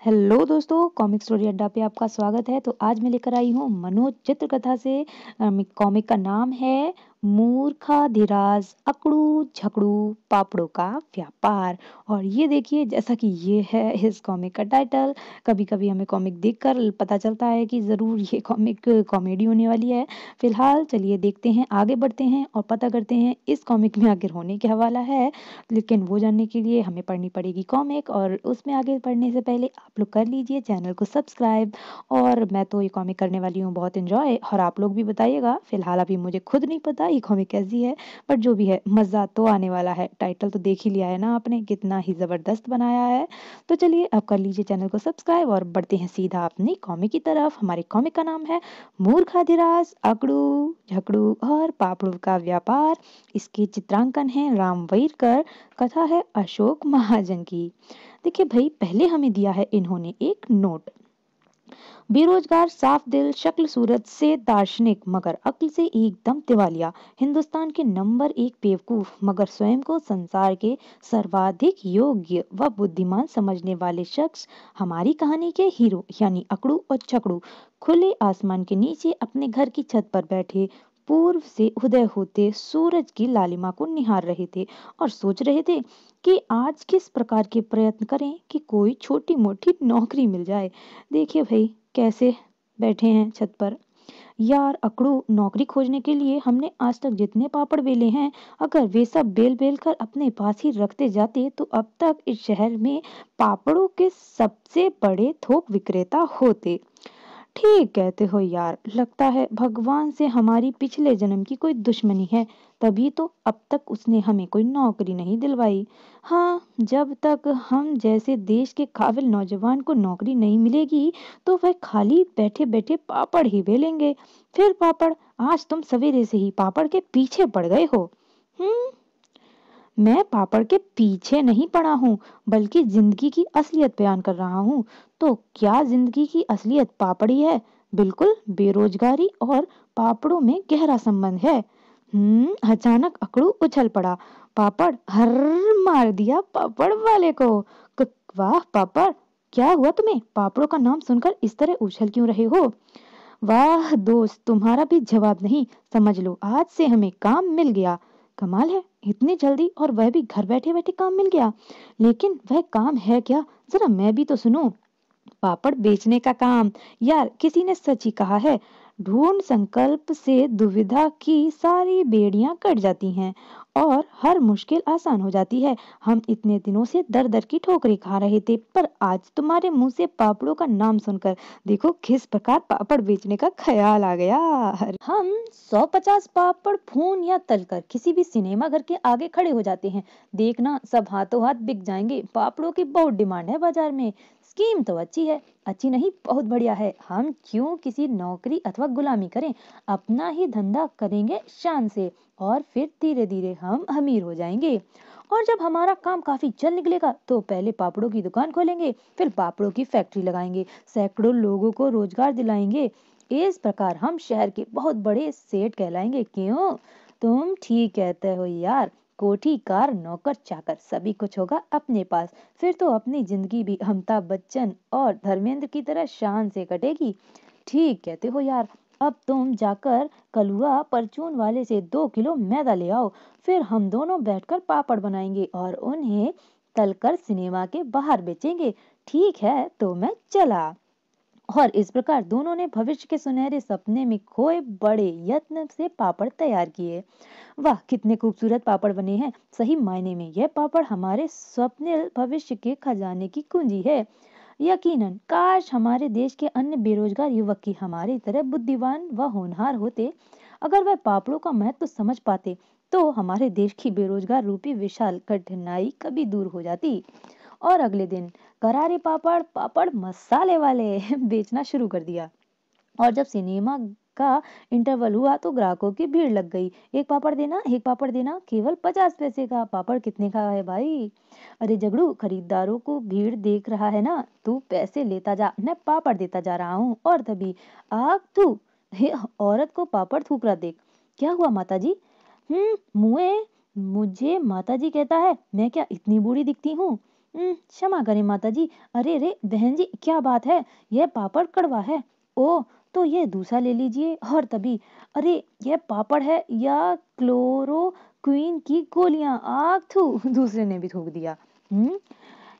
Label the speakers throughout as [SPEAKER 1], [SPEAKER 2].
[SPEAKER 1] Hello दोस्तों, comic story अड्डा पे आपका स्वागत है। तो आज मैं लेकर आई हूँ मनोज चित्रकथा से। कॉमिक का नाम है मूर्खाधिराज अकड़ू झकड़ू पापड़ों का व्यापार। और ये देखिए, जैसा कि ये है इस कॉमिक का टाइटल। कभी कभी हमें कॉमिक देखकर पता चलता है कि ज़रूर ये कॉमिक कॉमेडी होने वाली है। फिलहाल चलिए देखते हैं, आगे बढ़ते हैं और पता करते हैं इस कॉमिक में आखिर होने क्या वाला है। लेकिन वो जानने के लिए हमें पढ़नी पड़ेगी कॉमिक, और उसमें आगे बढ़ने से पहले आप लोग कर लीजिए चैनल को सब्सक्राइब। और मैं तो ये कॉमिक करने वाली हूँ बहुत एंजॉय, और आप लोग भी बताइएगा। फिलहाल अभी मुझे खुद नहीं पता ये कॉमिक कैसी है, बट जो भी है मज़ा तो आने वाला है। टाइटल तो देख ही लिया है ना आपने, कितना ही ज़बरदस्त बनाया है। तो चलिए अब कर लीजिए चैनल को सब्सक्राइब और बढ़ते हैं सीधा अपनी कॉमिक की तरफ। हमारे कॉमिक का नाम है मूर्खाधिराज अकड़ू झकड़ू और पापड़ू का व्यापार। इसके चित्रांकन है राम वैरकर, कथा है अशोक महाजन की। देखिए भाई, पहले हमें दिया है इन्होंने एक नोट। बेरोजगार, साफ दिल, शक्ल सूरत से दार्शनिक मगर अक्ल से एकदम दिवालिया, हिंदुस्तान के नंबर एक बेवकूफ मगर स्वयं को संसार के सर्वाधिक योग्य व बुद्धिमान समझने वाले शख्स हमारी कहानी के हीरो यानी अकड़ू और छकड़ू खुले आसमान के नीचे अपने घर की छत पर बैठे पूर्व से उदय होते सूरज की लालिमा को निहार रहे थे और सोच रहे थे कि आज किस प्रकार के प्रयत्न करें कि कोई छोटी मोटी नौकरी मिल जाए। देखिए भाई कैसे बैठे हैं छत पर। यार अकड़ू, नौकरी खोजने के लिए हमने आज तक जितने पापड़ बेले हैं, अगर वे सब बेल बेल कर अपने पास ही रखते जाते तो अब तक इस शहर में पापड़ों के सबसे बड़े थोक विक्रेता होते। ठीक कहते हो यार, लगता है भगवान से हमारी पिछले जन्म की कोई दुश्मनी है, तभी तो अब तक उसने हमें कोई नौकरी नहीं दिलवाई। हाँ, जब तक हम जैसे देश के काबिल नौजवान को नौकरी नहीं मिलेगी तो वह खाली बैठे बैठे पापड़ ही बेलेंगे। फिर पापड़, आज तुम सवेरे से ही पापड़ के पीछे पड़ गए हो। हम्म। मैं पापड़ के पीछे नहीं पड़ा हूँ, बल्कि जिंदगी की असलियत बयान कर रहा हूँ। तो क्या जिंदगी की असलियत पापड़ ही है? बिल्कुल, बेरोजगारी और पापड़ों में गहरा संबंध है। अचानक अकड़ू उछल पड़ा। पापड़ हर मार दिया पापड़ वाले को। वाह पापड़, क्या हुआ तुम्हें? पापड़ों का नाम सुनकर इस तरह उछल क्यों रहे हो? वाह दोस्त, तुम्हारा भी जवाब नहीं। समझ लो, आज से हमें काम मिल गया। कमाल है, इतनी जल्दी, और वह भी घर बैठे बैठे काम मिल गया। लेकिन वह काम है क्या? जरा मैं भी तो सुनूं। पापड़ बेचने का काम। यार किसी ने सच ही कहा है, ढूंढ संकल्प से दुविधा की सारी बेड़ियां कट जाती हैं और हर मुश्किल आसान हो जाती है। हम इतने दिनों से दर दर की ठोकरें खा रहे थे, पर आज तुम्हारे मुंह से पापड़ों का नाम सुनकर देखो किस प्रकार पापड़ बेचने का ख्याल आ गया। हम 150 पापड़ भून या तलकर किसी भी सिनेमा घर के आगे खड़े हो जाते हैं। देखना, सब हाथों हाथ बिक जाएंगे। पापड़ों की बहुत डिमांड है बाजार में। स्कीम तो अच्छी है, अच्छी नहीं बहुत बढ़िया है। हम क्यों किसी नौकरी अथवा गुलामी करें, अपना ही धंधा करेंगे शान से, और फिर धीरे धीरे हम अमीर हो जाएंगे। और जब हमारा काम काफी चल निकलेगा तो पहले पापड़ों की दुकान खोलेंगे, फिर पापड़ों की फैक्ट्री लगाएंगे, सैकड़ों लोगों को रोजगार दिलाएंगे। इस प्रकार हम शहर के बहुत बड़े सेठ कहलाएंगे। क्यों? तुम ठीक कहते हो यार। कोठी कार नौकर चाकर सभी कुछ होगा अपने पास। फिर तो अपनी जिंदगी भी अमिताभ बच्चन और धर्मेंद्र की तरह शान से कटेगी। ठीक कहते हो यार। अब तुम जाकर कलुआ परचून वाले से 2 किलो मैदा ले आओ। फिर हम दोनों बैठकर पापड़ बनाएंगे और उन्हें तलकर सिनेमा के बाहर बेचेंगे। ठीक है, तो मैं चला। और इस प्रकार दोनों ने भविष्य के सुनहरे सपने में खोए बड़े यत्न से पापड़ तैयार किए। वाह, कितने खूबसूरत पापड़ बने हैं। सही मायने में यह पापड़ हमारे स्वप्निल भविष्य के खजाने की कुंजी है। यकीनन काश हमारे देश के अन्य बेरोजगार युवक की हमारी तरह बुद्धिमान व होनहार होते। अगर वह पापड़ों का महत्व समझ पाते तो हमारे देश की बेरोजगार रूपी विशाल कठिनाई कभी दूर हो जाती। और अगले दिन करारे पापड़, पापड़ मसाले वाले बेचना शुरू कर दिया। और जब सिनेमा का इंटरवल हुआ तो ग्राहकों की भीड़ लग गई। एक पापड़ देना, एक पापड़ देना, केवल 50 पैसे का। पापड़ कितने का है भाई? अरे जगड़ू, खरीदारों को भीड़ देख रहा है ना, तू पैसे लेता जा, मैं पापड़ देता जा रहा हूँ। और तभी आग तू, हे औरत को पापड़ थूक रहा देख। क्या हुआ माताजी? मुए, मुझे माताजी कहता है? मैं क्या इतनी बूढ़ी दिखती हूँ? क्षमा करें माता जी। अरे रे बहन जी, क्या बात है, यह पापड़ कड़वा है। ओ, तो ये दूसरा ले लीजिए। और तभी, अरे यह पापड़ है या क्लोरोक्वीन की गोलियां? आग थू! दूसरे ने भी थूक दिया।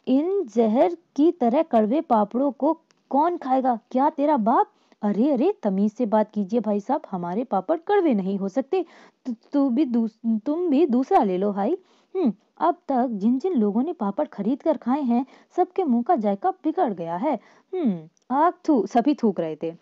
[SPEAKER 1] इन जहर की तरह कड़वे पापड़ों को कौन खाएगा? क्या तेरा बाप? अरे अरे, तमीज से बात कीजिए भाई साहब, हमारे पापड़ कड़वे नहीं हो सकते। तुम भी दूसरा ले लो भाई। अब तक जिन जिन लोगों ने पापड़ खरीद कर खाए हैं, सबके मुंह का जायका बिगड़ गया है। आग थू! सभी थूक रहे थे।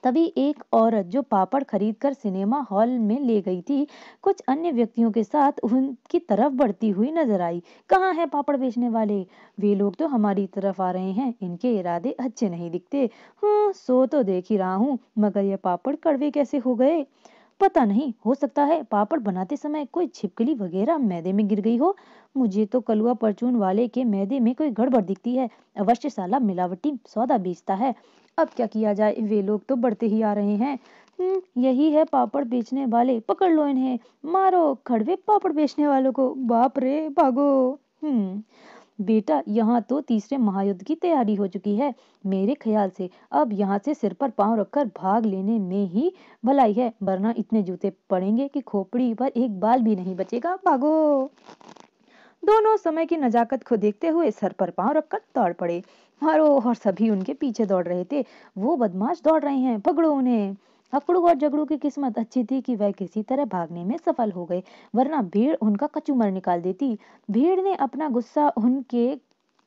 [SPEAKER 1] तभी एक औरत जो पापड़ खरीदकर सिनेमा हॉल में ले गई थी, कुछ अन्य व्यक्तियों के साथ उनकी तरफ बढ़ती हुई नजर आई। कहाँ है पापड़ बेचने वाले? वे लोग तो हमारी तरफ आ रहे हैं, इनके इरादे अच्छे नहीं दिखते। सो तो देख ही रहा हूँ, मगर ये पापड़ कड़वे कैसे हो गए? पता नहीं, हो सकता है पापड़ बनाते समय कोई छिपकली वगैरह मैदे में गिर गई हो। मुझे तो कलुआ परचून वाले के मैदे में कोई गड़बड़ दिखती है। अवश्य साला मिलावटी सौदा बेचता है। अब क्या किया जाए, वे लोग तो बढ़ते ही आ रहे हैं। यही है पापड़ बेचने वाले, पकड़ लो इन्हें, मारो कड़वे पापड़ बेचने वालों को। बाप रे, भागो। बेटा, यहाँ तो तीसरे महायुद्ध की तैयारी हो चुकी है। मेरे ख्याल से अब यहाँ से सिर पर पांव रखकर भाग लेने में ही भलाई है, वरना इतने जूते पड़ेंगे कि खोपड़ी पर एक बाल भी नहीं बचेगा। भागो। दोनों समय की नजाकत को देखते हुए सर पर पांव रखकर दौड़ पड़े। मारो! और सभी उनके पीछे दौड़ रहे थे। वो बदमाश दौड़ रहे हैं, पकड़ो उन्हें। अकड़ू और जगड़ू की किस्मत अच्छी थी कि वह किसी तरह भागने में सफल हो गए, वरना भीड़ उनका कचूमर निकाल देती। भीड़ ने अपना गुस्सा उनके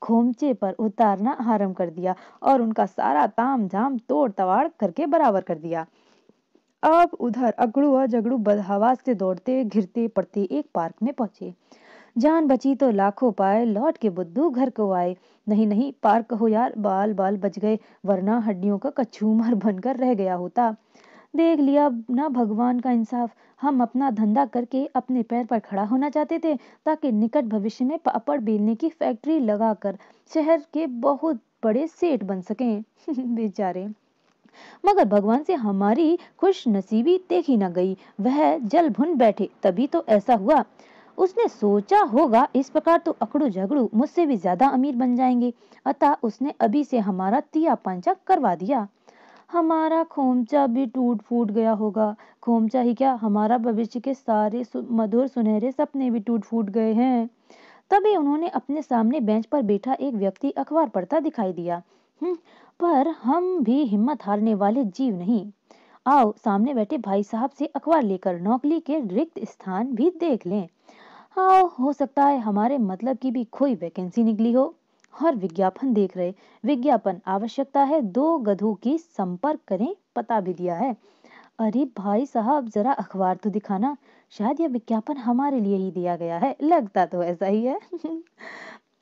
[SPEAKER 1] खोमचे पर उतारना आरंभ कर दिया और उनका सारा ताम झाम तोड़ तवाड़ करके बराबर कर दिया। अब उधर अकड़ू और जगड़ू बदहवास से दौड़ते घिरते पड़ते एक पार्क में पहुंचे। जान बची तो लाखों पाए, लौट के बुद्धू घर को आए। नहीं नहीं, पार कहो यार, बाल बाल बच गए, वरना हड्डियों का कछूमर बनकर रह गया होता। देख लिया ना भगवान का इंसाफ। हम अपना धंधा करके अपने पैर पर खड़ा होना चाहते थे, ताकि निकट भविष्य में पापड़ बेलने की फैक्ट्री लगाकर शहर के बहुत बड़े सेठ बन सकें। बेचारे। मगर भगवान से हमारी खुश नसीबी देखी न गई। वह जल भुन बैठे, तभी तो ऐसा हुआ। उसने सोचा होगा इस प्रकार तो अकड़ू झगड़ू मुझसे भी ज्यादा अमीर बन जाएंगे, अतः उसने अभी से हमारा तिया पंचा करवा दिया। हमारा खोमचा भी टूट फूट गया होगा। खोमचा ही क्या, हमारा भविष्य के सारे मधुर सुनहरे सपने भी टूट फूट गए हैं। तभी उन्होंने अपने सामने बेंच पर बैठा एक व्यक्ति अखबार पढ़ता दिखाई दिया। पर हम भी हिम्मत हारने वाले जीव नहीं। आओ सामने बैठे भाई साहब से अखबार लेकर नौकरी के रिक्त स्थान भी देख लें। हाँ, हो सकता है हमारे मतलब की भी कोई वैकेंसी निकली हो। और विज्ञापन देख रहे। विज्ञापन आवश्यकता है 2 गधों की, संपर्क करें, पता भी दिया है। अरे भाई साहब, जरा अखबार तो दिखाना, शायद यह विज्ञापन हमारे लिए ही दिया गया है, लगता तो ऐसा ही है।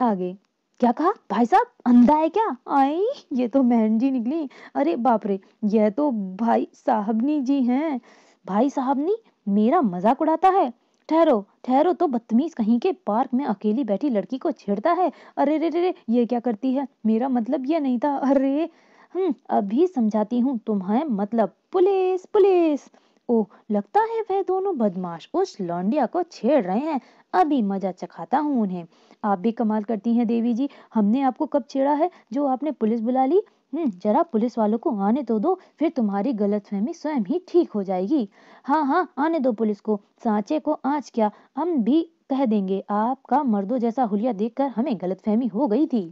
[SPEAKER 1] आगे। क्या कहा भाई साहब, अंधा है क्या? आई, ये तो बहन जी निकली। अरे बाप रे, यह तो भाई साहबनी जी हैं। भाई साहबनी मेरा मजाक उड़ाता है। ठहरो ठहरो, तो बदतमीज कहीं के, पार्क में अकेली बैठी लड़की को छेड़ता है। अरे रे रे रे, ये क्या करती है? मेरा मतलब ये नहीं था। अरे अभी समझाती हूँ तुम्हें, मतलब पुलिस पुलिस। ओह, लगता है वह दोनों बदमाश उस लौंडिया को छेड़ रहे हैं। अभी मजा चखाता हूँ उन्हें। आप भी कमाल करती हैं देवी जी, हमने आपको कब छेड़ा है जो आपने पुलिस बुला ली? जरा पुलिस वालों को आने तो दो, फिर तुम्हारी गलतफहमी स्वयं ही ठीक हो जाएगी। हाँ हाँ, आने दो पुलिस को, सांचे को आँच क्या, हम भी कह देंगे आपका मर्दों जैसा हुलिया देखकर हमें गलतफहमी हो गई थी।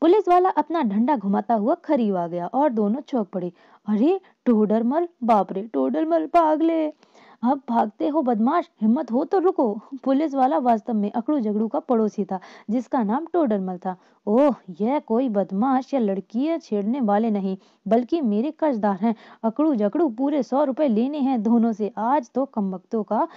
[SPEAKER 1] पुलिस वाला अपना डंडा घुमाता हुआ करीब आ गया और दोनों चौंक पड़े। अरे टोडरमल, बाप रे, टोडरमल भाग ले। अब भागते हो बदमाश, हिम्मत हो तो रुको। पुलिस वाला वास्तव में अकड़ू जगड़ू का पड़ोसी था, जिसका नाम टोडरमल था। ओह, यह कोई बदमाश या लड़की छेड़ने वाले नहीं, बल्कि मेरे कर्जदार हैं। अकड़ू जगड़ू पूरे 100 रुपए लेने हैं दोनों से। आज तो कमबख्तों का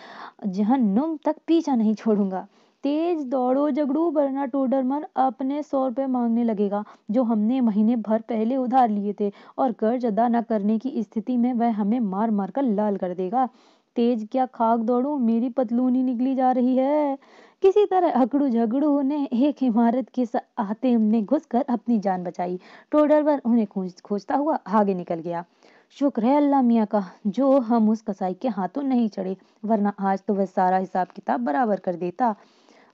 [SPEAKER 1] जहन्नुम तक पीछा नहीं छोड़ूंगा। तेज दौड़ो जगड़ू, वरना टोडरमल अपने 100 रुपए मांगने लगेगा, जो हमने महीने भर पहले उधार लिए थे, और कर्ज अदा न करने की स्थिति में वह हमें मार मार कर लाल कर देगा। तेज क्या खाक दौड़ू, मेरी पतलूनी निकली जा रही है। किसी तरह अकड़ू झगड़ू ने एक इमारत के आहते में घुसकर अपनी जान बचाई। टोडरमल उन्हें खोजता हुआ आगे निकल गया। शुक्र है अल्लाह मियाँ का, जो हम उस कसाई के हाथों नहीं चढ़े, वरना आज तो वह सारा हिसाब किताब बराबर कर देता।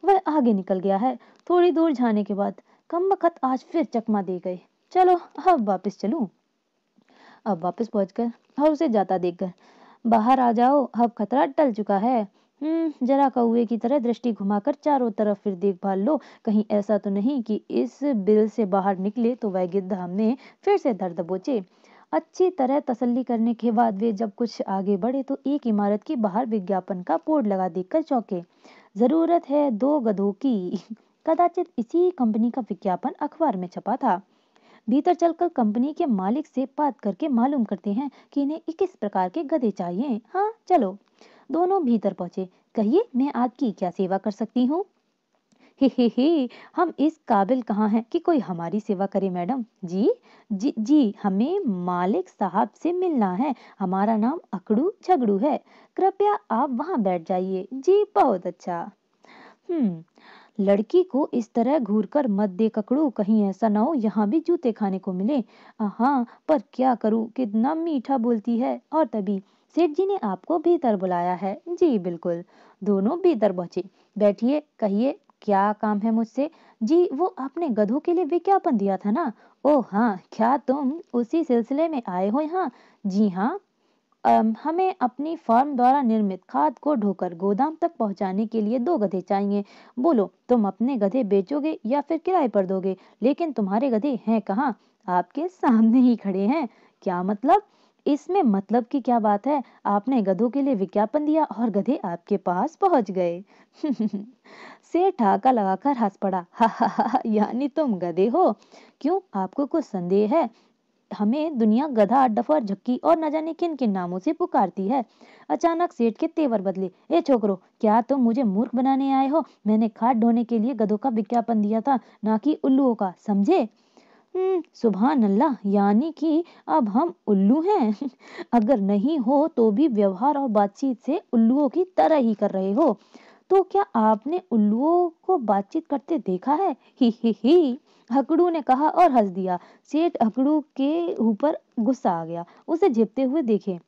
[SPEAKER 1] वह आगे निकल गया है। थोड़ी दूर जाने के बाद कमबख्त आज फिर चकमा दे गए। चलो अब वापस चलूं। अब वापस पहुंचकर और उसे जाता देखकर, बाहर आ जाओ, अब खतरा टल चुका है। जरा कौवे की तरह दृष्टि घुमाकर चारों तरफ फिर देखभाल लो, कहीं ऐसा तो नहीं कि इस बिल से बाहर निकले तो वह गिद्ध हमें फिर से दर्द दबोचे। अच्छी तरह तसल्ली करने के बाद वे जब कुछ आगे बढ़े तो एक इमारत के बाहर विज्ञापन का बोर्ड लगा देखकर चौंके। जरूरत है 2 गधों की। कदाचित इसी कंपनी का विज्ञापन अखबार में छपा था। भीतर चलकर कंपनी के मालिक से बात करके मालूम करते हैं कि इन्हें 21 प्रकार के गधे चाहिए। हाँ चलो। दोनों भीतर पहुंचे। कहिए मैं आपकी क्या सेवा कर सकती हूँ? हे, हम इस काबिल कहाँ हैं कि कोई हमारी सेवा करे मैडम जी। जी हमें मालिक साहब से मिलना है। हमारा नाम अकड़ू झगड़ू है। कृपया आप वहाँ बैठ जाइए। जी बहुत अच्छा। लड़की को इस तरह घूरकर मत दे ककड़ू, कहीं ऐसा ना हो यहाँ भी जूते खाने को मिले। हाँ पर क्या करूँ, कितना मीठा बोलती है। और तभी सेठ जी ने आपको भीतर बुलाया है। जी बिल्कुल। दोनों भीतर पहुंचे। बैठिए, कहिए क्या काम है मुझसे? जी वो आपने गधों के लिए विज्ञापन दिया था ना। ओह हाँ, क्या तुम उसी सिलसिले में आए हो यहाँ? जी हाँ। हमें अपनी फर्म द्वारा निर्मित खाद को ढोकर गोदाम तक पहुंचाने के लिए 2 गधे चाहिए। बोलो तुम अपने गधे बेचोगे या फिर किराए पर दोगे? लेकिन तुम्हारे गधे हैं कहाँ? आपके सामने ही खड़े हैं। क्या मतलब? इसमें मतलब की क्या बात है? आपने गधों के लिए विज्ञापन दिया और गधे आपके पास पहुंच गए। सेठ ठहाका लगाकर हंस पड़ा। हा, यानी तुम गधे हो? क्यों, आपको कुछ संदेह है? हमें दुनिया गधा, डफर, झक्की और न जाने किन किन नामों से पुकारती है। अचानक सेठ के तेवर बदले। ए छोकरो, क्या तुम मुझे मूर्ख बनाने आए हो? मैंने खाद ढोने के लिए गधों का विज्ञापन दिया था, ना कि उल्लुओं का, समझे? सुभान अल्लाह, यानी कि अब हम उल्लू हैं। अगर नहीं हो तो भी व्यवहार और बातचीत से उल्लुओं की तरह ही कर रहे हो। तो क्या आपने उल्लुओं को बातचीत करते देखा है? ही हकड़ू ने कहा और हंस दिया। सेठ हकड़ू के ऊपर गुस्सा आ गया, उसे झेपते हुए देखे।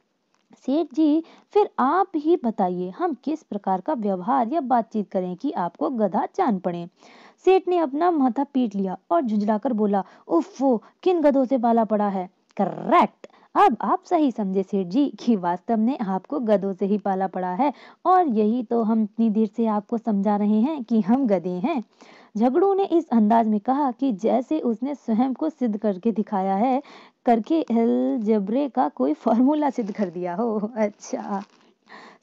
[SPEAKER 1] सेठ जी, फिर आप ही बताइए हम किस प्रकार का व्यवहार या बातचीत करें कि आपको गधा जान पड़े। सेठ ने अपना माथा पीट लिया और झुंझलाकर बोला, उफ़, किन गधों से पाला पड़ा है? करेक्ट। अब आप सही समझे सेठ जी कि वास्तव में आपको गधों से ही पाला पड़ा है, और यही तो हम इतनी देर से आपको समझा रहे हैं कि हम गधे हैं। झगड़ू ने इस अंदाज में कहा कि जैसे उसने स्वयं को सिद्ध करके दिखाया है, करके अलजेब्रे का कोई फॉर्मूला सिद्ध कर दिया हो। अच्छा।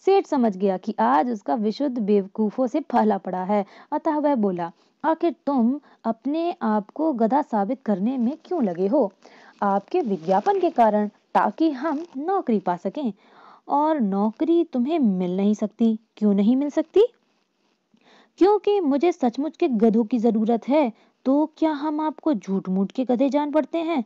[SPEAKER 1] सेठ समझ गया कि आज उसका विशुद्ध बेवकूफों से पाला पड़ा है, अतः वह बोला, आखिर तुम अपने आप को गधा साबित करने में क्यों लगे हो? आपके विज्ञापन के कारण, ताकि हम नौकरी पा सकें। और नौकरी तुम्हें मिल नहीं सकती। क्यों नहीं मिल सकती? क्योंकि मुझे सचमुच के गधों की जरूरत है। तो क्या हम आपको झूठ मूठ के गधे जान पड़ते हैं?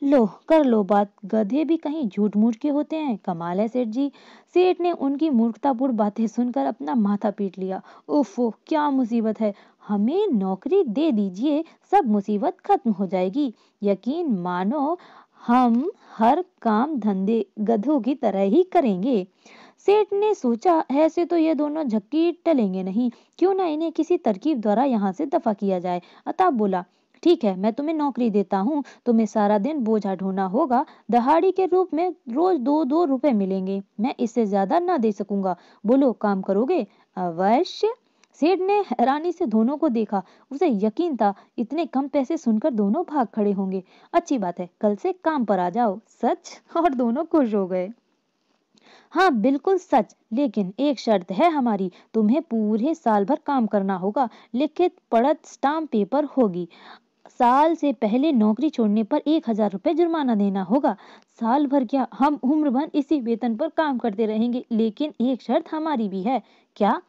[SPEAKER 1] लो कर लो बात, गधे भी कहीं झूठ मूठ के होते हैं? कमाल है सेठ जी। सेठ ने उनकी मूर्खतापूर्ण बातें सुनकर अपना माथा पीट लिया। उफ़, क्या मुसीबत है। हमें नौकरी दे दीजिए, सब मुसीबत खत्म हो जाएगी। यकीन मानो, हम हर काम धंधे गधों की तरह ही करेंगे। सेठ ने सोचा, ऐसे तो ये दोनों झक्की टलेंगे नहीं, क्यों ना इन्हें किसी तरकीब द्वारा यहाँ से दफा किया जाए। अतः बोला, ठीक है, मैं तुम्हें नौकरी देता हूँ। तुम्हें सारा दिन बोझा ढोना होगा। दहाड़ी के रूप में रोज 2-2 रुपए मिलेंगे। मैं इससे ज्यादा ना दे सकूंगा। बोलो, काम करोगे? अवश्य। सेठ ने हैरानी से दोनों को देखा। उसे यकीन था इतने कम पैसे सुनकर दोनों भाग खड़े होंगे। अच्छी बात है, कल से काम पर आ जाओ। सच? और दोनों खुश हो गए। हाँ बिल्कुल सच, लेकिन एक शर्त है हमारी, तुम्हें पूरे साल भर काम करना होगा। लिखित पढ़त स्टाम्प पेपर होगी। साल से पहले नौकरी छोड़ने पर 1,000 रुपए जुर्माना देना होगा। साल भर क्या, हम उम्र भर इसी वेतन पर काम करते रहेंगे, लेकिन एक शर्त हमारी भी है। क्या?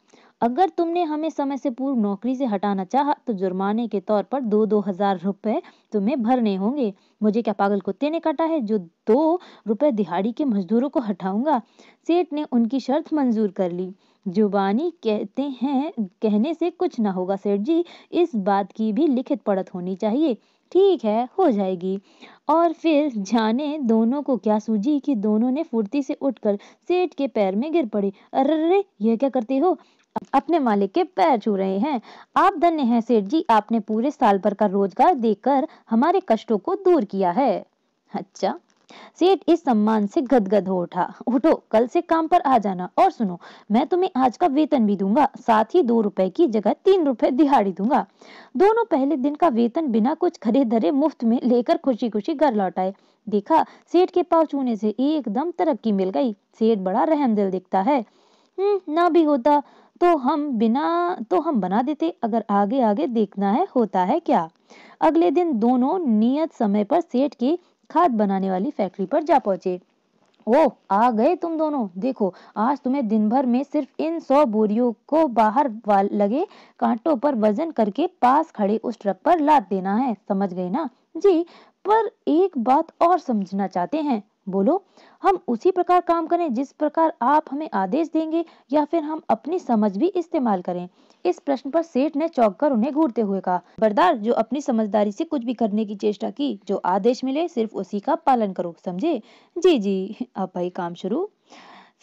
[SPEAKER 1] अगर तुमने हमें समय से पूर्व नौकरी से हटाना चाहा तो जुर्माने के तौर पर 2-2 हजार रुपए तुम्हें भरने होंगे। मुझे क्या पागल कुत्ते ने काटा है जो 2 रुपए दिहाड़ी के मजदूरों को हटाऊंगा? सेठ ने उनकी शर्त मंजूर कर ली। जुबानी कहते हैं, कहने से कुछ ना होगा सेठ जी, इस बात की भी लिखित पढ़त होनी चाहिए। ठीक है, हो जाएगी। और फिर जाने दोनों को क्या सूझी कि दोनों ने फुर्ती से उठकर सेठ के पैर में गिर पड़े। अरे, यह क्या करते हो? अपने मालिक के पैर छू रहे हैं। आप धन्य हैं सेठ जी, आपने पूरे साल भर का रोजगार देकर हमारे कष्टों को दूर किया है। अच्छा। सेठ इस सम्मान से गदगद हो उठा। उठो, कल से काम पर आ जाना, और सुनो, मैं तुम्हें आज का वेतन भी दूंगा, साथ ही 2 रुपए की जगह 3 रुपए दिहाड़ी दूंगा। दोनों पहले दिन का वेतन बिना कुछ खरीदे धरे मुफ्त में लेकर खुशी खुशी घर लौट आए। देखा, सेठ के पाँव छूने से एकदम तरक्की मिल गई। सेठ बड़ा रहमदिल दिखता है। ना भी होता तो हम बना देते, अगर आगे आगे देखना है होता है क्या। अगले दिन दोनों नियत समय पर सेठ की खाद बनाने वाली फैक्ट्री पर जा पहुंचे। ओह, आ गए तुम दोनों। देखो, आज तुम्हें दिन भर में सिर्फ इन 100 बोरियों को बाहर लगे कांटों पर वजन करके पास खड़े उस ट्रक पर लाद देना है, समझ गए ना? जी, पर एक बात और समझना चाहते हैं। बोलो। हम उसी प्रकार काम करें जिस प्रकार आप हमें आदेश देंगे, या फिर हम अपनी समझ भी इस्तेमाल करें? इस प्रश्न पर सेठ ने चौंक कर उन्हें घूरते हुए कहा, बरदार, जो अपनी समझदारी से कुछ भी करने की चेष्टा की, जो आदेश मिले सिर्फ उसी का पालन करो, समझे? जी जी। अब भाई काम शुरू।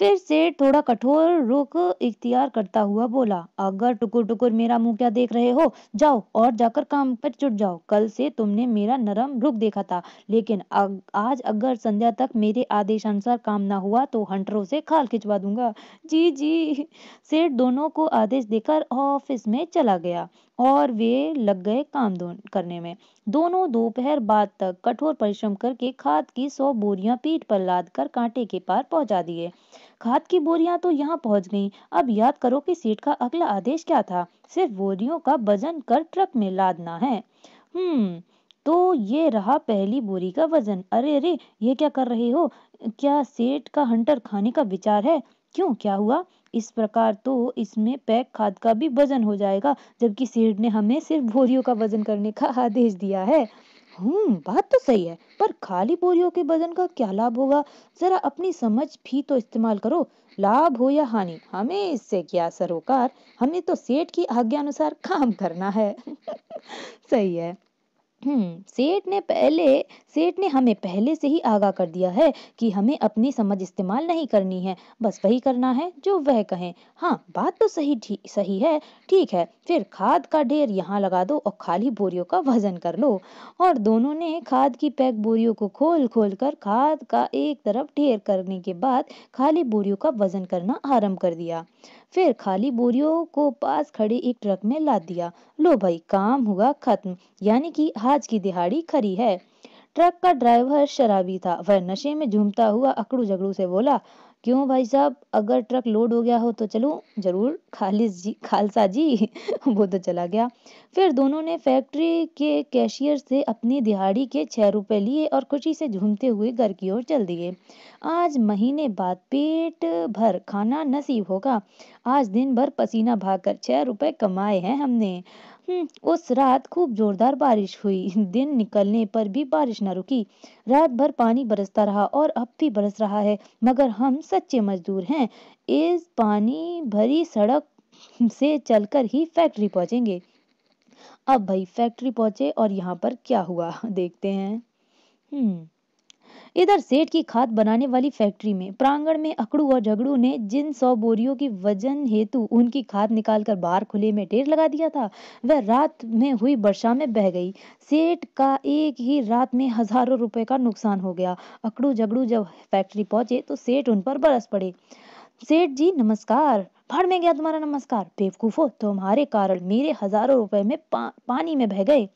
[SPEAKER 1] फिर सेठ थोड़ा कठोर रुख इख्तियार करता हुआ बोला, अगर टुकुर टुकुर मेरा मुंह क्या देख रहे हो, जाओ और जाकर काम पर जुट जाओ। कल से तुमने मेरा नरम रुख देखा था, लेकिन आज अगर संध्या तक मेरे आदेशानुसार काम ना हुआ तो हंटरों से खाल खिंचवा दूंगा। जी जी। सेठ दोनों को आदेश देकर ऑफिस में चला गया और वे लग गए काम करने में। दोनों दोपहर बाद तक कठोर परिश्रम करके खाद की 100 बोरियां पीठ पर लाद कर कांटे के पार पहुंचा दिए। खाद की बोरियां तो यहाँ पहुंच गईं। अब याद करो कि सेठ का अगला आदेश क्या था? सिर्फ बोरियों का वजन कर ट्रक में लादना है। तो ये रहा पहली बोरी का वजन। अरे अरे, ये क्या कर रहे हो? क्या सेठ का हंटर खाने का विचार है? क्यों, क्या हुआ? इस प्रकार तो इसमें पैक खाद का भी वजन हो जाएगा, जबकि सेठ ने हमें सिर्फ बोरियों का वजन करने का आदेश दिया है। बात तो सही है, पर खाली बोरियों के वजन का क्या लाभ होगा? जरा अपनी समझ भी तो इस्तेमाल करो। लाभ हो या हानि, हमें इससे क्या सरोकार? हमें तो सेठ की आज्ञा अनुसार काम करना है। सही है। सेठ ने हमें पहले से ही आगाह कर दिया है कि हमें अपनी समझ इस्तेमाल नहीं करनी है, बस वही करना है जो वह कहें। हाँ, बात तो सही है। ठीक है, फिर खाद का ढेर यहाँ लगा दो और खाली बोरियों का वजन कर लो। और दोनों ने खाद की पैक बोरियों को खोल खोल कर खाद का एक तरफ ढेर करने के बाद खाली बोरियों का वजन करना आरंभ कर दिया। फिर खाली बोरियों को पास खड़े एक ट्रक में लाद दिया। लो भाई, काम हुआ खत्म, यानी कि आज की दिहाड़ी खरी है। ट्रक का ड्राइवर शराबी था। वह नशे में झूमता हुआ अकड़ू झगड़ू से बोला, क्यों भाई साहब, अगर ट्रक लोड हो गया हो तो चलूं? जरूर खालसा जी। वो तो चला गया। फिर दोनों ने फैक्ट्री के कैशियर से अपनी दिहाड़ी के 6 रुपए लिए और खुशी से झूमते हुए घर की ओर चल दिए। आज महीने बाद पेट भर खाना नसीब होगा। आज दिन भर पसीना बहाकर 6 रुपए कमाए हैं हमने। उस रात खूब जोरदार बारिश हुई। दिन निकलने पर भी बारिश न रुकी। रात भर पानी बरसता रहा और अब भी बरस रहा है, मगर हम सच्चे मजदूर हैं। इस पानी भरी सड़क से चलकर ही फैक्ट्री पहुंचेंगे। अब भाई फैक्ट्री पहुंचे और यहाँ पर क्या हुआ देखते हैं। हम्म इधर सेठ की खाद बनाने वाली फैक्ट्री में प्रांगण में अकड़ू और झगड़ू ने जिन 100 बोरियों की वजन हेतु उनकी खाद निकालकर बाहर खुले में ढेर लगा दिया था, वह रात में हुई वर्षा में बह गई। सेठ का एक ही रात में हजारों रुपए का नुकसान हो गया। अकड़ू झगड़ू जब फैक्ट्री पहुंचे तो सेठ उन पर बरस पड़े। सेठ जी नमस्कार। भाड़ में गया तुम्हारा नमस्कार, बेवकूफो, तुम्हारे कारण मेरे हजारों रुपए में पानी में बह गए।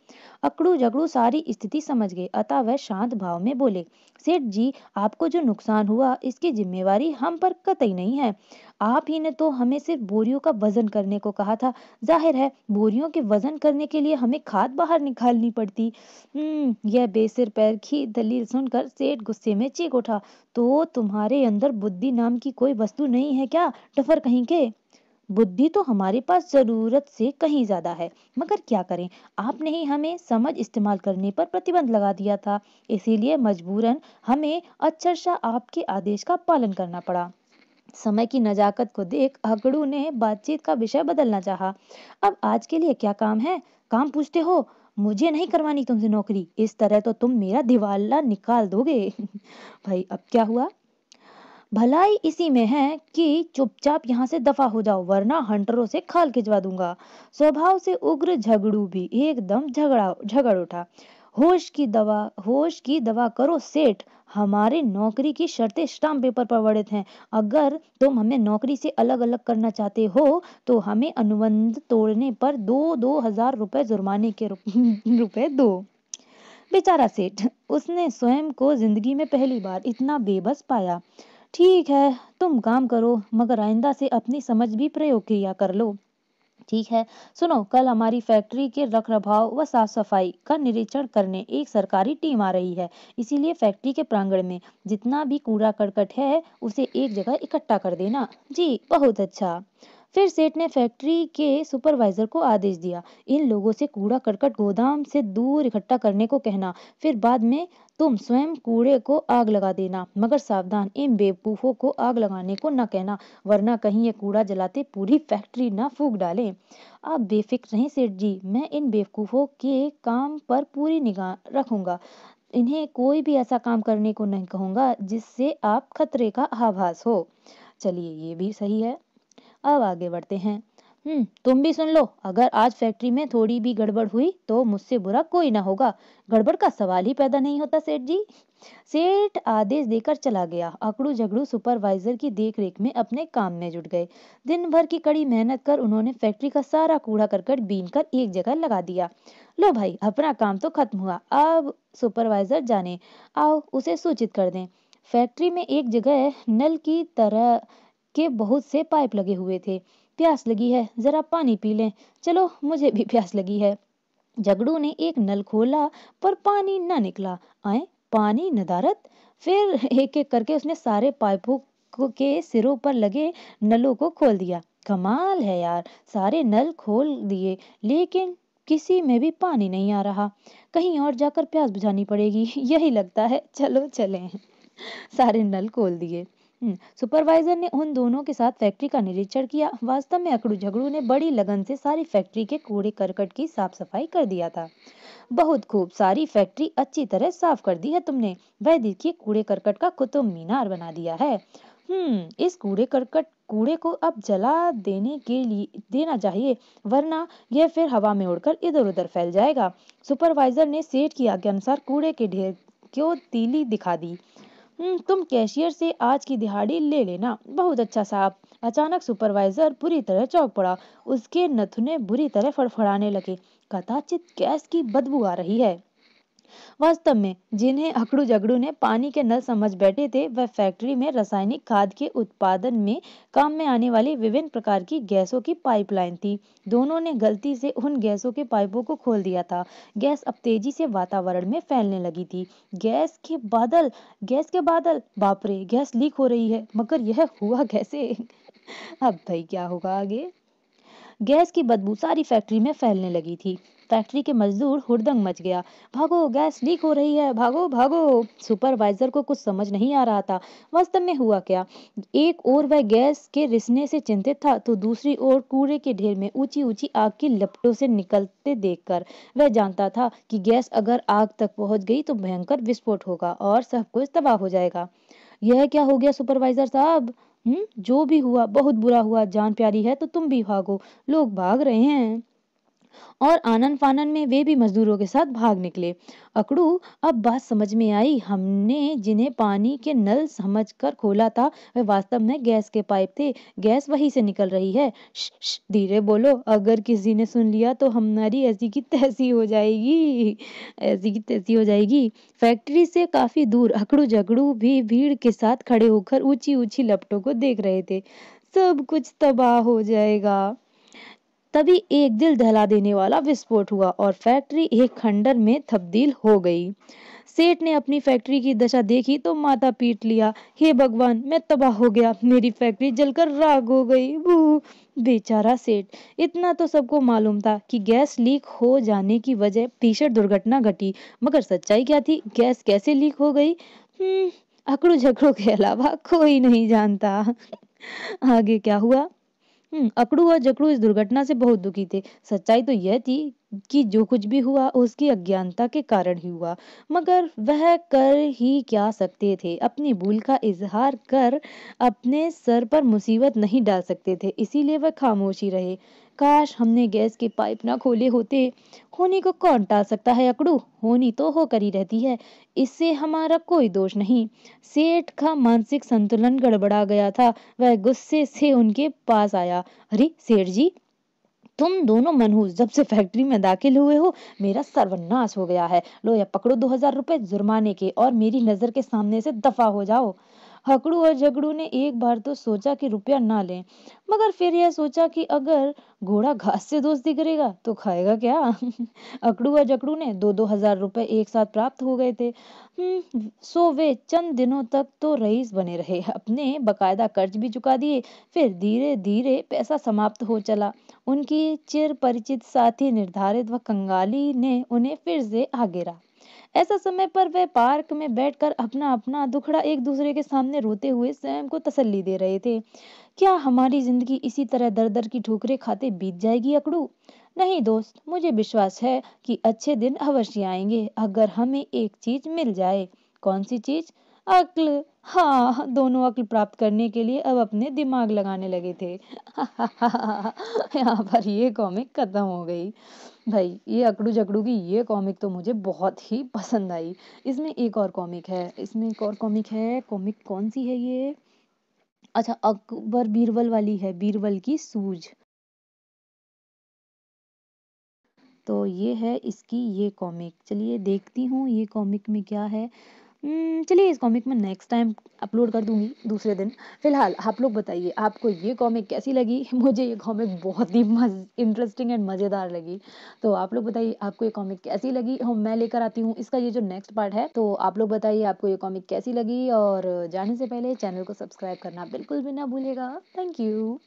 [SPEAKER 1] अकड़ू झगड़ू सारी स्थिति समझ गए, अतः वह शांत भाव में बोले, सेठ जी, आपको जो नुकसान हुआ इसकी जिम्मेवारी हम पर कतई नहीं है। आप ही ने तो हमें सिर्फ बोरियों का वजन करने को कहा था। जाहिर है बोरियों के वजन करने के लिए हमें खाद बाहर निकालनी पड़ती। यह बेसिर पैर की दलील सुनकर सेठ गुस्से में चीख उठा, तो तुम्हारे अंदर बुद्धि नाम की कोई वस्तु नहीं है क्या, टफर कहीं के? बुद्धि तो हमारे पास जरूरत से कहीं ज्यादा है, मगर क्या करें, आपने ही हमें समझ इस्तेमाल करने पर प्रतिबंध लगा दिया था, इसीलिए मजबूरन हमें अक्षरशः आपके आदेश का पालन करना पड़ा। समय की नजाकत को देख अगड़ू ने बातचीत का विषय बदलना चाहा। अब आज के लिए क्या काम है? काम पूछते हो? मुझे नहीं करवानी तुमसे नौकरी, इस तरह तो तुम मेरा दिवाला निकाल दोगे। भाई अब क्या हुआ? भलाई इसी में है कि चुपचाप यहाँ से दफा हो जाओ, वरना हंटरों से खाल खिंचवा दूंगा। स्वभाव से उग्र झगड़ू भी एकदम झगड़ उठा। होश की दवा करो सेठ, हमारे नौकरी की शर्तें स्टाम्प पेपर पर वर्णित हैं। अगर तुम हमें नौकरी से अलग अलग करना चाहते हो तो हमें अनुबंध तोड़ने पर 2,000 रुपए जुर्माने के रुपए दो। बेचारा सेठ, उसने स्वयं को जिंदगी में पहली बार इतना बेबस पाया। ठीक है, तुम काम करो, मगर आइंदा से अपनी समझ भी प्रयोग किया कर लो। ठीक है, सुनो, कल हमारी फैक्ट्री के रखरखाव व साफ सफाई का निरीक्षण करने एक सरकारी टीम आ रही है। इसीलिए फैक्ट्री के प्रांगण में जितना भी कूड़ा करकट है उसे एक जगह इकट्ठा कर देना। जी, बहुत अच्छा। फिर सेठ ने फैक्ट्री के सुपरवाइजर को आदेश दिया, इन लोगों से कूड़ा करकट गोदाम से दूर इकट्ठा करने को कहना। फिर बाद में तुम स्वयं कूड़े को आग लगा देना, मगर सावधान, इन बेवकूफों को आग लगाने को न कहना, वरना कहीं ये कूड़ा जलाते पूरी फैक्ट्री ना फूंक डालें। आप बेफिक्र रहें सेठ जी, मैं इन बेवकूफों के काम पर पूरी निगाह रखूंगा। इन्हें कोई भी ऐसा काम करने को नहीं कहूंगा जिससे आप खतरे का आभास हो। चलिए, ये भी सही है। अब आगे बढ़ते हैं। तुम भी सुन लो, अगर आज फैक्ट्री में थोड़ी भी गड़बड़ हुई तो मुझसे बुरा कोई ना होगा। गड़बड़ का सवाल ही पैदा नहीं होता सेठ जी। सेठ आदेश देकर चला गया। अकड़ू झगड़ू सुपरवाइजर की देखरेख में अपने काम में जुट गए। दिन भर की कड़ी मेहनत कर उन्होंने फैक्ट्री का सारा कूड़ा करकट बीन कर एक जगह लगा दिया। लो भाई, अपना काम तो खत्म हुआ, अब सुपरवाइजर जाने, आओ उसे सूचित कर दें। फैक्ट्री में एक जगह नल की तरह के बहुत से पाइप लगे हुए थे। प्यास लगी है, जरा पानी पी लें। चलो, मुझे भी प्यास लगी है। झगड़ू ने एक नल खोला पर पानी न निकला। आए, पानी नदारत। फिर एक एक करके उसने सारे पाइपों के सिरों पर लगे नलों को खोल दिया। कमाल है यार, सारे नल खोल दिए लेकिन किसी में भी पानी नहीं आ रहा। कहीं और जाकर प्यास बुझानी पड़ेगी, यही लगता है। चलो चलें। सारे नल खोल दिए। सुपरवाइजर ने उन दोनों के साथ फैक्ट्री का निरीक्षण किया। वास्तव में अकड़ू झगड़ू ने बड़ी लगन से सारी फैक्ट्री के कूड़े करकट की साफ सफाई कर दिया था। बहुत खूब, सारी फैक्ट्री अच्छी तरह साफ कर दी है तुमने। वह देखिए, कूड़े करकट का कुतुब मीनार बना दिया है। इस कूड़े को अब जला देना चाहिए, वरना यह फिर हवा में उड़कर इधर उधर फैल जाएगा। सुपरवाइजर ने सेठ की आज्ञा अनुसार कूड़े के ढेर को तीली दिखा दी। तुम कैशियर से आज की दिहाड़ी ले लेना। बहुत अच्छा साहब। अचानक सुपरवाइजर बुरी तरह चौंक पड़ा। उसके नथुने बुरी तरह फड़फड़ाने लगे। कदाचित गैस की बदबू आ रही है। वास्तव में जिन्हें अकड़ू झगड़ू ने पानी के नल समझ बैठे थे, वह फैक्ट्री में रासायनिक खाद के उत्पादन में काम में आने वाली विभिन्न प्रकार की गैसों की पाइपलाइन थी। दोनों ने गलती से उन गैसों के पाइपों को खोल दिया था। गैस अब तेजी से वातावरण में फैलने लगी थी। गैस के बादल, बाप रे, गैस लीक हो रही है, मगर यह हुआ कैसे? अब भाई क्या होगा आगे? गैस की बदबू सारी फैक्ट्री में फैलने लगी थी। फैक्ट्री के मजदूर हुड़दंग मच गया। भागो, गैस लीक हो रही है, भागो भागो। सुपरवाइजर को कुछ समझ नहीं आ रहा था। वास्तव में हुआ क्या? एक ओर वह गैस के रिसने से चिंतित था तो दूसरी ओर कूड़े के ढेर में ऊंची ऊंची आग की लपटों से निकलते देखकर वह जानता था कि गैस अगर आग तक पहुंच गई तो भयंकर विस्फोट होगा और सब कुछ तबाह हो जाएगा। यह क्या हो गया सुपरवाइजर साहब? जो भी हुआ बहुत बुरा हुआ। जान प्यारी है तो तुम भी भागो। लोग भाग रहे हैं। और आनन फानन में वे भी मजदूरों के साथ भाग निकले। अकड़ू, अब बात समझ में आई। हमने जिन्हें पानी के नल समझकर खोला था वह वास्तव में गैस के पाइप थे। गैस वहीं से निकल रही है। धीरे बोलो, अगर किसी ने सुन लिया तो हमारी ऐसी की तैसी हो जाएगी, ऐसी की तैसी हो जाएगी। फैक्ट्री से काफी दूर अकड़ू झगड़ू भी भीड़ के साथ खड़े होकर ऊंची ऊंची लपटों को देख रहे थे। सब कुछ तबाह हो जाएगा। तभी एक दिल दहला देने वाला विस्फोट हुआ और फैक्ट्री एक खंडर में तब्दील हो गई। सेठ ने अपनी फैक्ट्री की दशा देखी तो माथा पीट लिया। हे भगवान, मैं तबाह हो गया, मेरी फैक्ट्री जलकर राख हो गई। बू, बेचारा सेठ। इतना तो सबको मालूम था कि गैस लीक हो जाने की वजह भीषण दुर्घटना घटी, मगर सच्चाई क्या थी? गैस कैसे लीक हो गई? अकड़ू झकड़ू के अलावा कोई नहीं जानता। आगे क्या हुआ? अकड़ू और जकड़ू इस दुर्घटना से बहुत दुखी थे। सच्चाई तो यह थी कि जो कुछ भी हुआ उसकी अज्ञानता के कारण ही हुआ, मगर वह कर ही क्या सकते थे। अपनी भूल का इजहार कर अपने सर पर मुसीबत नहीं डाल सकते थे, इसीलिए वह खामोशी रहे। काश हमने गैस के पाइप ना खोले होते। होनी को कौन टाल सकता है अकड़ू, होनी तो होकर ही रहती है, इससे हमारा कोई दोष नहीं। सेठ का मानसिक संतुलन गड़बड़ा गया था। वह गुस्से से उनके पास आया। अरे सेठ जी, तुम दोनों मनहूस जब से फैक्ट्री में दाखिल हुए हो मेरा सर्वनाश हो गया है। लो या पकड़ो 2,000 रुपए जुर्माने के और मेरी नजर के सामने से दफा हो जाओ। हकड़ू और झगड़ू ने एक बार तो सोचा कि रुपया ना लें, मगर फिर यह सोचा कि अगर घोड़ा घास से दोस्ती करेगा तो खाएगा क्या। अकड़ू और जकड़ू ने 2-2 हजार रुपए एक साथ प्राप्त हो गए थे। सो वे चंद दिनों तक तो रईस बने रहे, अपने बकायदा कर्ज भी चुका दिए। फिर धीरे धीरे पैसा समाप्त हो चला। उनकी चिर परिचित साथी निर्धारित व कंगाली ने उन्हें फिर से आगेरा। ऐसा समय पर वे पार्क में बैठकर अपना अपना दुखड़ा एक दूसरे के सामने रोते हुए स्वयं को तसल्ली दे रहे थे। क्या हमारी जिंदगी इसी तरह दर दर की ठोकरें खाते बीत जाएगी अकड़ू? नहीं दोस्त, मुझे विश्वास है कि अच्छे दिन अवश्य आएंगे अगर हमें एक चीज मिल जाए। कौन सी चीज? अक्ल। हाँ, दोनों अक्ल प्राप्त करने के लिए अब अपने दिमाग लगाने लगे थे। यहाँ पर ये कॉमिक खत्म हो गई। भाई ये अकड़ू जकड़ू की ये कॉमिक तो मुझे बहुत ही पसंद आई। इसमें एक और कॉमिक है, इसमें एक और कॉमिक है। कॉमिक कौन सी है ये? अच्छा, अकबर बीरबल वाली है, बीरबल की सूझ। तो ये है इसकी ये कॉमिक। चलिए देखती हूँ ये कॉमिक में क्या है। चलिए इस कॉमिक में नेक्स्ट टाइम अपलोड कर दूंगी दूसरे दिन। फिलहाल आप लोग बताइए आपको ये कॉमिक कैसी लगी। मुझे ये कॉमिक बहुत ही इंटरेस्टिंग एंड मज़ेदार लगी। तो आप लोग बताइए आपको ये कॉमिक कैसी लगी। हम मैं लेकर आती हूँ इसका ये जो नेक्स्ट पार्ट है। तो आप लोग बताइए आपको ये कॉमिक कैसी लगी, और जाने से पहले चैनल को सब्सक्राइब करना बिल्कुल भी ना भूलिएगा। Thank you.